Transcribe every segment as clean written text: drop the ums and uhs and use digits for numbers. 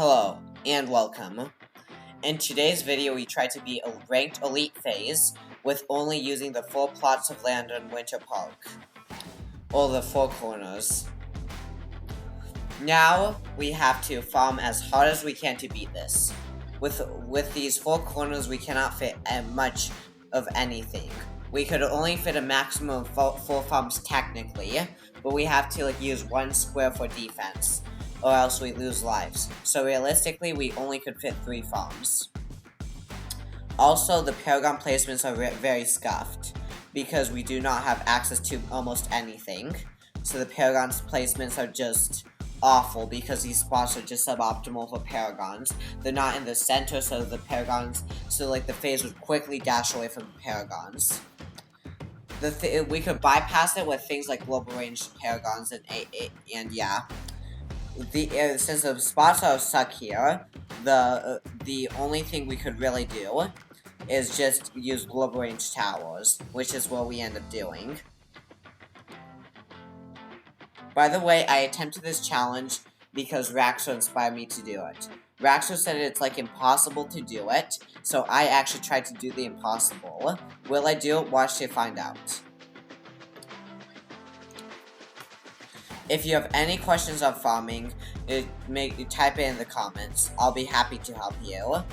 Hello, and welcome. In today's video, we try to be a ranked elite phase with only using the 4 plots of land in Winter Park, or the 4 corners. Now, we have to farm as hard as we can to beat this. With these 4 corners, we cannot fit much of anything. We could only fit a maximum of 4 farms technically, but we have to use 1 square for defense, or else we lose lives. So realistically, we only could fit 3 farms. Also, the Paragon placements are very scuffed, because we do not have access to almost anything. So the Paragon's placements are just awful, because these spots are just suboptimal for Paragons. They're not in the center, so the Paragons, the phase would quickly dash away from the Paragons. We could bypass it with things like global range Paragons and yeah. Since the spots are stuck here, the only thing we could really do is just use global range towers, which is what we end up doing. By the way, I attempted this challenge because Raxzor inspired me to do it. Raxzor said it's impossible to do it, so I actually tried to do the impossible. Will I do it? Watch to find out. If you have any questions on farming, type it in the comments. I'll be happy to help you.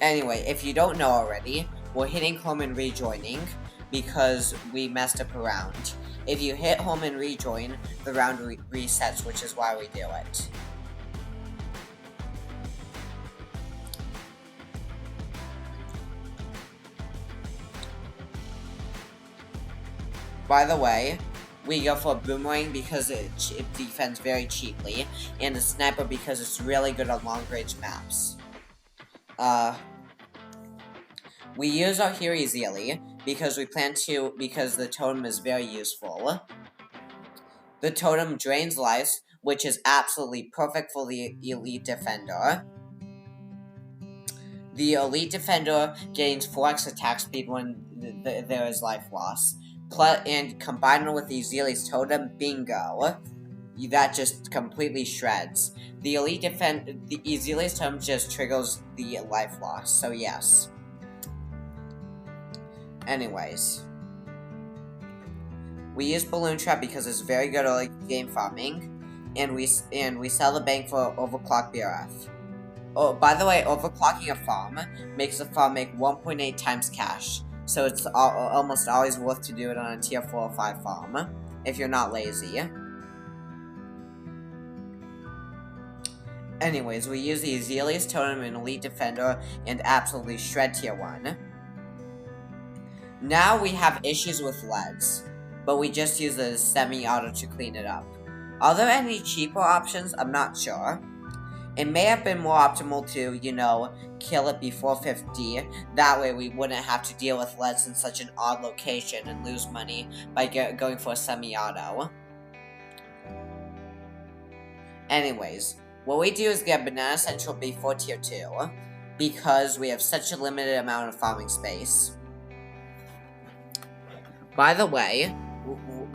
Anyway, if you don't know already, we're hitting home and rejoining because we messed up a round. If you hit home and rejoin, the round resets, which is why we do it. By the way, we go for a boomerang because it defends very cheaply, and a sniper because it's really good on long-range maps. We use our hero easily because because the totem is very useful. The totem drains lives, which is absolutely perfect for the elite defender. The elite defender gains 4x attack speed when there is life loss. And combine it with the Ezeli's totem, bingo. That just completely shreds. The Ezeli's totem just triggers the life loss, so yes. Anyways. We use Balloon Trap because it's very good at game farming, and we sell the bank for overclock BRF. Oh, by the way, overclocking a farm makes the farm make 1.8 times cash. So it's almost always worth to do it on a tier 4 or 5 farm, if you're not lazy. Anyways, we use the Ezeli's totem in Elite Defender and absolutely shred tier 1. Now we have issues with leads, but we just use the semi-auto to clean it up. Are there any cheaper options? I'm not sure. It may have been more optimal to, kill it before 50. That way we wouldn't have to deal with leads in such an odd location and lose money by going for a semi-auto. Anyways, what we do is get Banana Central before tier 2, because we have such a limited amount of farming space. By the way,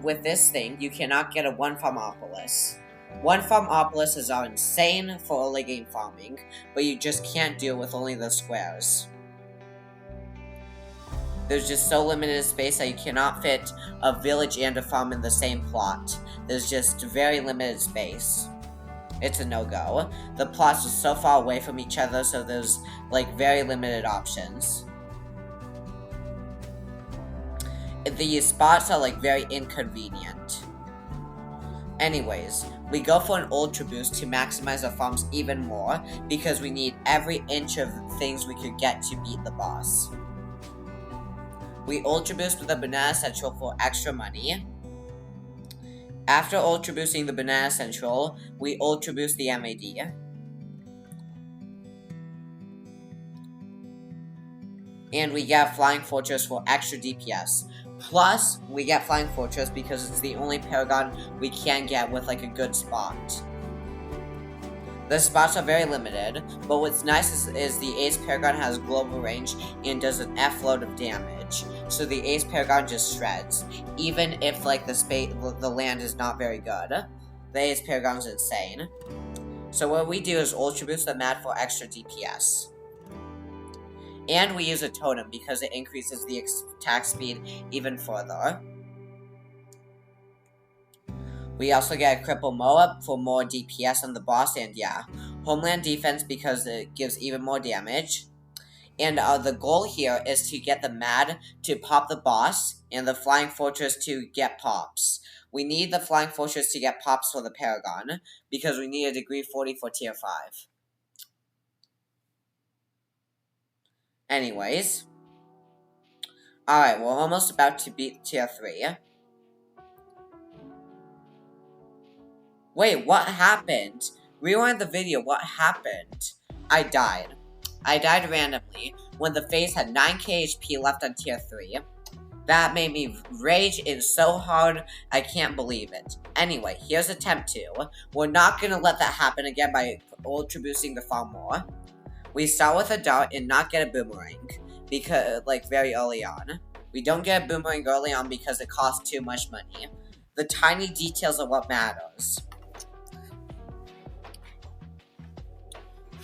with this thing, you cannot get a 1 Farmopolis. 1 Farmopolis are insane for early game farming, but you just can't do it with only the squares. There's just so limited space that you cannot fit a village and a farm in the same plot. There's just very limited space. It's a no-go. The plots are so far away from each other, so there's very limited options. The spots are very inconvenient. Anyways, we go for an Ultra Boost to maximize our farms even more, because we need every inch of things we could get to beat the boss. We Ultra Boost with a Banana Central for extra money. After Ultra Boosting the Banana Central, we Ultra Boost the MAD. And we get Flying Fortress for extra DPS. Plus, we get Flying Fortress because it's the only Paragon we can get with a good spot. The spots are very limited, but what's nice is the Ace Paragon has global range and does an F load of damage. so the Ace Paragon just shreds. Even if, like, the land is not very good, the Ace Paragon's insane. So what we do is Ultra Boost the Mad for extra DPS. And we use a totem because it increases the attack speed even further. We also get a Cripple Moab for more DPS on the boss, and yeah, Homeland Defense because it gives even more damage. And the goal here is to get the Mad to pop the boss, and the Flying Fortress to get pops. We need the Flying Fortress to get pops for the Paragon, because we need a degree 40 for tier 5. Anyways. Alright, we're almost about to beat tier 3. Wait, what happened? Rewind the video, what happened? I died. I died randomly when the Phayze had 9k HP left on tier 3. That made me rage in so hard, I can't believe it. Anyway, here's attempt 2. We're not gonna let that happen again by ultra boosting the farm more. We start with a dart and not get a boomerang, because, like, very early on. We don't get a boomerang early on because it costs too much money. The tiny details are what matters.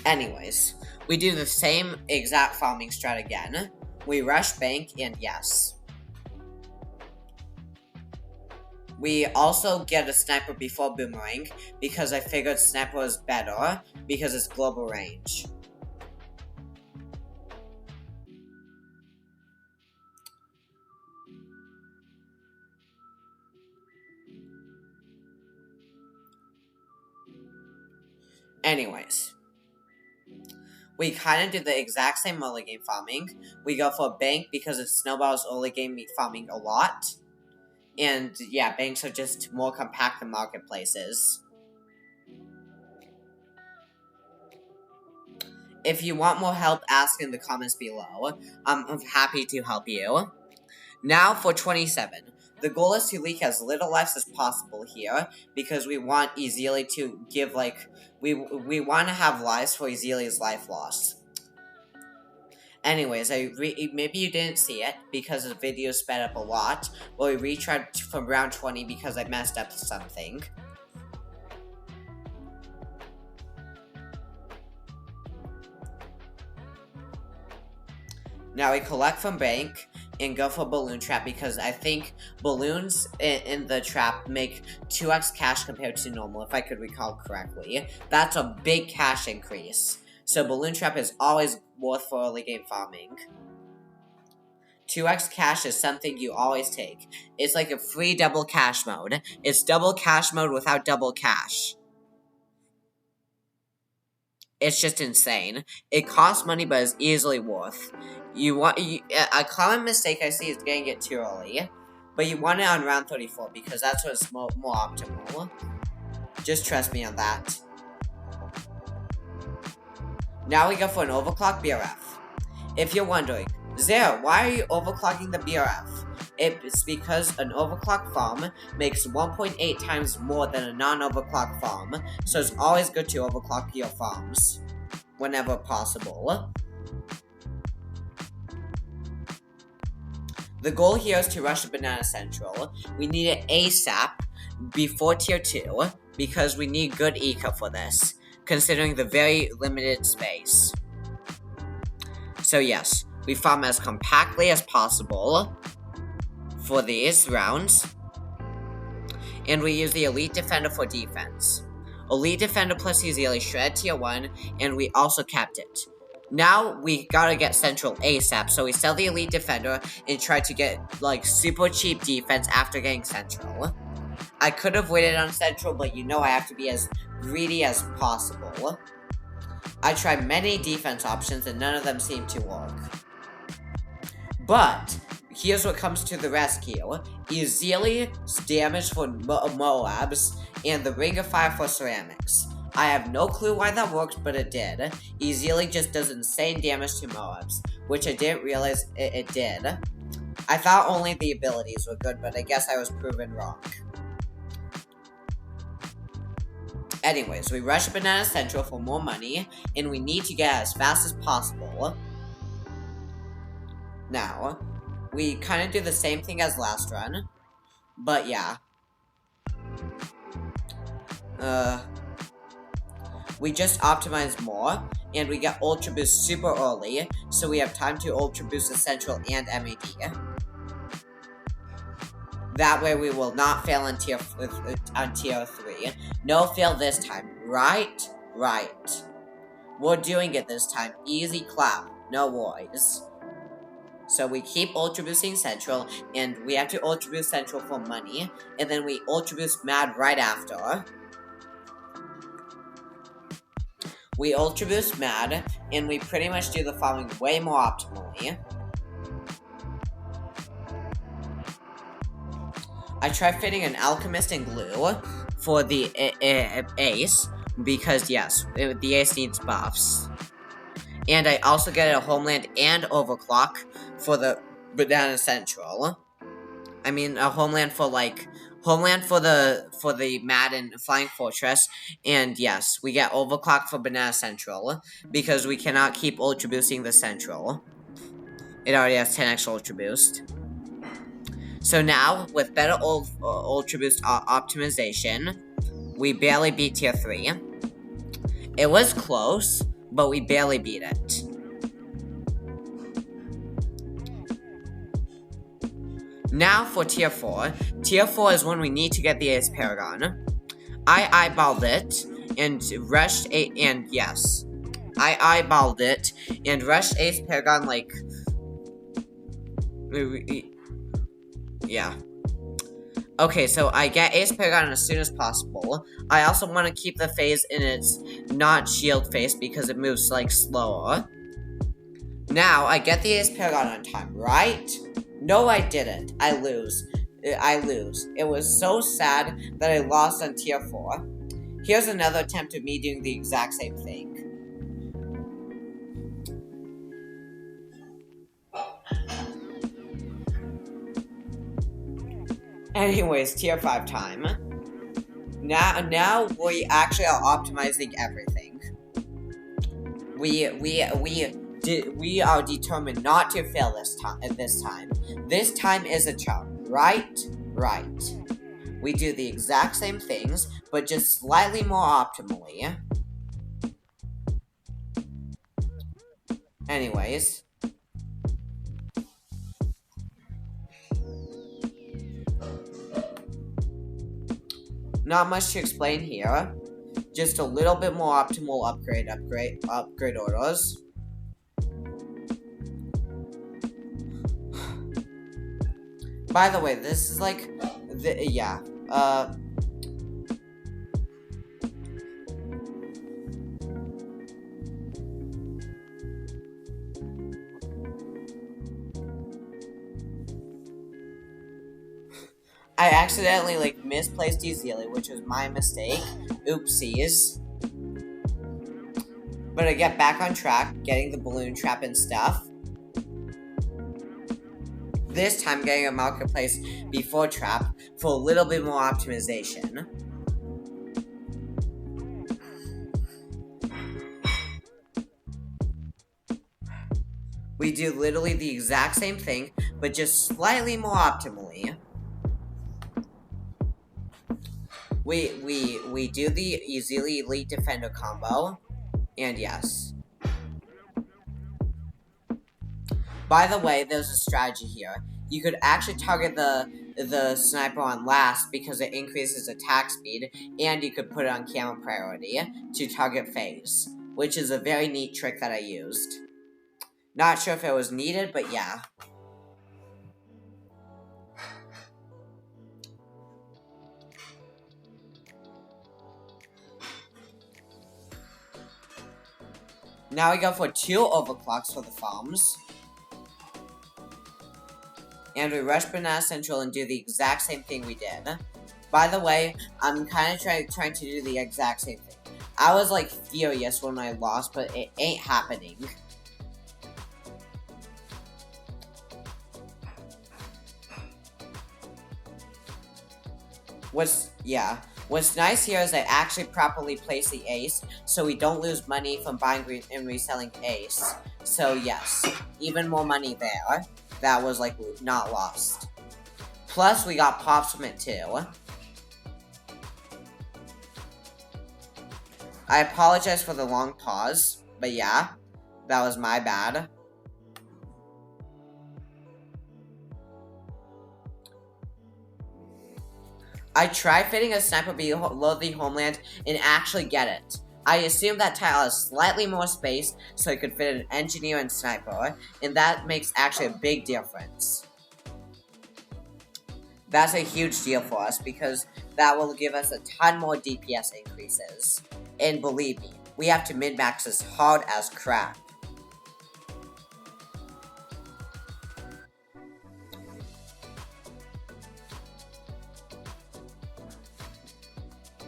Anyways, we do the same exact farming strat again. We rush bank, and yes. We also get a sniper before boomerang, because I figured sniper was better, because it's global range. Anyways. We kind of do the exact same early game farming. We go for bank because it snowballs early game farming a lot. And yeah, banks are just more compact than marketplaces. If you want more help, ask in the comments below. I'm happy to help you. Now for 27. The goal is to leak as little lives as possible here, because we want Ezili to give, like, we want to have lives for Ezili's life loss. Anyways, maybe you didn't see it, because the video sped up a lot, but we retried from round 20 because I messed up something. Now we collect from bank and go for balloon trap because I think balloons in the trap make 2x cash compared to normal, if I could recall correctly. That's a big cash increase. So balloon trap is always worth for early game farming. 2x cash is something you always take. It's like a free double cash mode. It's double cash mode without double cash. It's just insane. It costs money, but it's easily worth. A common mistake I see is getting it too early, but you want it on round 34 because that's what's more optimal. Just trust me on that. Now we go for an overclock BRF. If you're wondering, Zero, why are you overclocking the BRF? It's because an overclock farm makes 1.8 times more than a non-overclock farm, so it's always good to overclock your farms whenever possible. The goal here is to rush a Banana Central. We need it ASAP before tier 2 because we need good eco for this, considering the very limited space. So yes, we farm as compactly as possible for these rounds, and we use the Elite Defender for defense. Elite Defender plus Ezili shred tier 1, and we also capped it. Now we gotta get Central ASAP, so we sell the Elite Defender and try to get, like, super cheap defense after getting Central. I could have waited on Central, but you know I have to be as greedy as possible. I tried many defense options and none of them seemed to work. But here's what comes to the rescue. Ezili's damage for Moabs and the Ring of Fire for ceramics. I have no clue why that worked, but it did. Ezili just does insane damage to Moabs, which I didn't realize it did. I thought only the abilities were good, but I guess I was proven wrong. Anyways, we rush Banana Central for more money, and we need to get as fast as possible. Now, we kind of do the same thing as last run, but yeah. We just optimize more, and we get Ultra Boost super early, so we have time to Ultra Boost the Central and MAD. That way we will not fail on tier 3. No fail this time, right? Right. We're doing it this time. Easy clap, no worries. So we keep Ultra Boosting Central, and we have to Ultra Boost Central for money, and then we Ultra Boost Mad right after. We Ultra Boost Mad, and we pretty much do the following way more optimally. I try fitting an Alchemist and Glue for the Ace, because yes, the Ace needs buffs. And I also get a Homeland and Overclock for the Banana Central. I mean, a Homeland for the Mad and Flying Fortress, and yes, we get Overclock for Banana Central, because we cannot keep Ultra Boosting the Central. It already has 10x Ultra Boost. So now, with better Ultra Boost optimization, we barely beat tier 3. It was close, but we barely beat it. Now for tier 4. Tier 4 is when we need to get the Ace Paragon. I eyeballed it and rushed and yes. I eyeballed it and rushed Ace Paragon like... Yeah. Okay, so I get Ace Paragon as soon as possible. I also want to keep the Phayze in its not shield phase because it moves like slower. Now, I get the Ace Paragon on time, right? No, I didn't. I lose. It was so sad that I lost on tier 4. Here's another attempt of me doing the exact same thing. Anyways, tier 5 time. Now we actually are optimizing everything. We are determined not to fail this time. This time is a charm, right? Right. We do the exact same things, but just slightly more optimally. Anyways. Not much to explain here. Just a little bit more optimal upgrade orders. By the way, this is like, I accidentally, misplaced Ezealy, which was my mistake. Oopsies. But I get back on track, getting the balloon trap and stuff. This time, getting a marketplace before trap for a little bit more optimization. We do literally the exact same thing, but just slightly more optimally. We do the Ezealy Elite Defender combo, and yes. By the way, there's a strategy here. You could actually target the sniper on last because it increases attack speed, and you could put it on camera priority to target Phayze, which is a very neat trick that I used. Not sure if it was needed, but yeah. Now we go for 2 overclocks for the farms. And we rush Banana Central and do the exact same thing we did. By the way, I'm kind of trying to do the exact same thing. I was furious when I lost, but it ain't happening. What's nice here is I actually properly place the Ace, so we don't lose money from buying and reselling Ace. So yes, even more money there. that was, like, not lost. Plus, we got pops from it, too. I apologize for the long pause, but yeah, that was my bad. I tried fitting a sniper below the homeland and actually get it. I assumed that tile has slightly more space so I could fit an engineer and sniper, and that makes actually a big difference. That's a huge deal for us because that will give us a ton more DPS increases. And believe me, we have to min-max as hard as crap.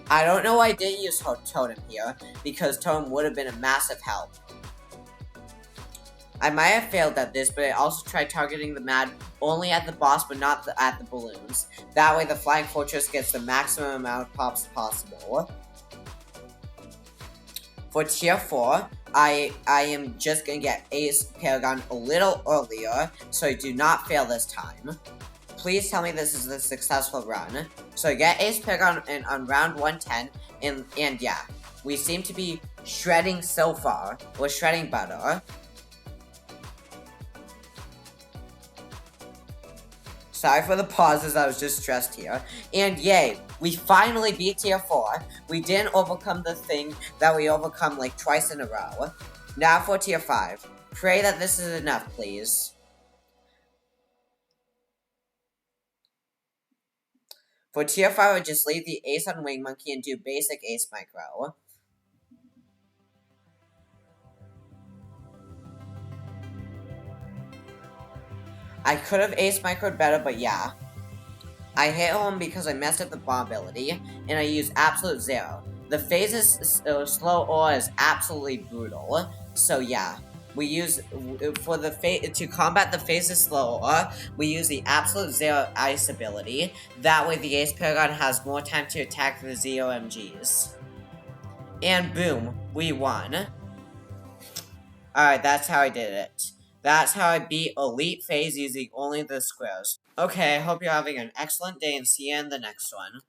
I don't know why I didn't use Totem here, because Totem would have been a massive help. I might have failed at this, but I also tried targeting the Mad only at the boss, but not at the balloons. That way the Flying Fortress gets the maximum amount of pops possible. For tier 4, I am just going to get Ace Paragon a little earlier, so I do not fail this time. Please tell me this is a successful run. So I get Ace Paragon on round 110, and yeah, we seem to be shredding so far. We're shredding better. Sorry for the pauses, I was just stressed here. And yay, we finally beat tier 4. We didn't overcome the thing that we overcome like twice in a row. Now for tier 5. Pray that this is enough, please. For tier 5, I would just leave the Ace on Wing Monkey and do basic Ace Micro. I could have Ace Microed better, but yeah. I hit home because I messed up the bomb ability, and I used Absolute Zero. The Phayze's slow aura is absolutely brutal, so yeah. We use, to combat the Phayze's slow aura, we use the Absolute Zero Ice ability. That way the Ace Paragon has more time to attack the Zero MGs. And boom, we won. Alright, that's how I did it. That's how I beat Elite Phayze using only the squares. Okay, I hope you're having an excellent day and see you in the next one.